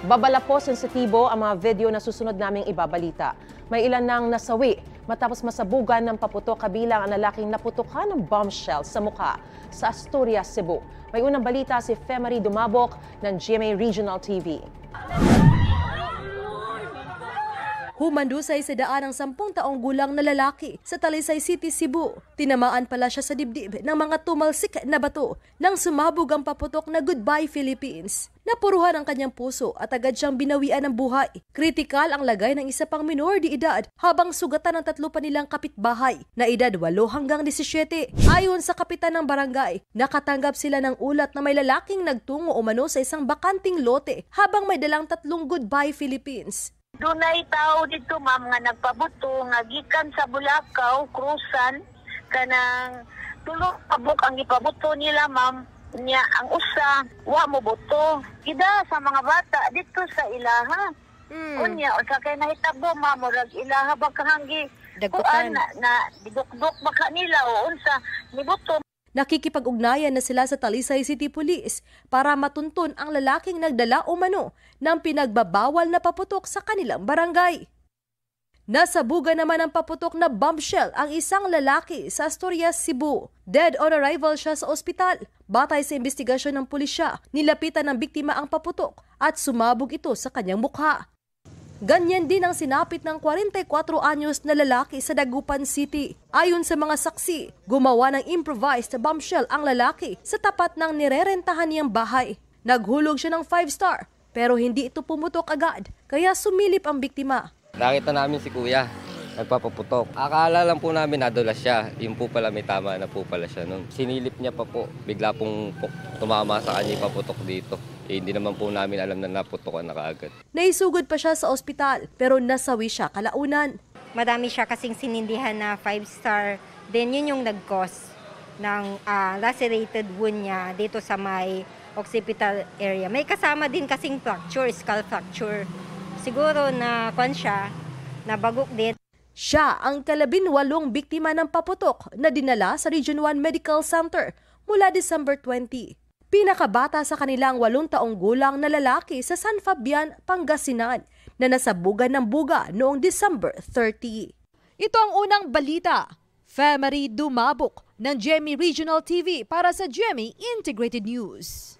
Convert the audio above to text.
Babala po sensitibo ang mga video na susunod naming ibabalita. May ilan nang nasawi matapos masabugan ng paputok kabilang ang lalaking naputukan ng bombshell sa mukha sa Asturias, Cebu. May unang balita si Femari Dumabok ng GMA Regional TV. Humandusay sa daan ng 10 taong gulang na lalaki sa Talisay City, Cebu. Tinamaan pala siya sa dibdib ng mga tumalsik na bato nang sumabog ang paputok na Goodbye Philippines. Napuruhan ang kanyang puso at agad siyang binawian ng buhay. Kritikal ang lagay ng isa pang minor de edad habang sugatan ng 3 pa nilang kapitbahay na edad 8 hanggang 17. Ayon sa kapitan ng barangay, nakatanggap sila ng ulat na may lalaking nagtungo umano sa isang bakanting lote habang may dalang 3 Goodbye Philippines. Dunay tao dito ma'am nga nagpabuto nga gikan sa Bulacau, Crusan, kanang tulo pabok ang ipabuto nila ma'am. Nya ang usa wa mo boto. Ida sa mga bata dito sa ilaha. Unya usa kay nahitabo ma'am murag ilaha ba kahanggi kuan na didukdok baka nila o unsa ni boto. Nakikipag-ugnayan na sila sa Talisay City Police para matuntun ang lalaking nagdala umano ng pinagbabawal na paputok sa kanilang barangay. Nasabugan naman ng paputok na bombshell ang isang lalaki sa Asturias, Cebu. Dead on arrival siya sa ospital. Batay sa investigasyon ng pulisya, nilapitan ng biktima ang paputok at sumabog ito sa kanyang mukha. Ganyan din ang sinapit ng 44 anyos na lalaki sa Dagupan City. Ayon sa mga saksi, gumawa ng improvised bombshell ang lalaki sa tapat ng nirerentahan niyang bahay. Naghulog siya ng 5-star pero hindi ito pumutok agad kaya sumilip ang biktima. Nakita namin si kuya, nagpapaputok. Akala lang po namin nadulas siya. Yung po pala may tama na po pala siya nun. Sinilip niya pa po, bigla pong tumama sa kanya yung paputok dito. Hindi naman po namin alam na naputokan na kaagad. Naisugod pa siya sa ospital pero nasawi siya kalaunan. Madami siya kasing sinindihan na 5-star. Then yun yung nag-cause ng lacerated wound niya dito sa may occipital area. May kasama din kasing fracture, skull fracture. Siguro na siya, nabagok din. Siya ang ika-18 biktima ng paputok na dinala sa Region 1 Medical Center mula December 20. Pinakabata sa kanilang 8 taong gulang na lalaki sa San Fabian, Pangasinan na nasabugan ng buga noong December 30. Ito ang unang balita. Femari Dumabok ng GMA Regional TV para sa GMA Integrated News.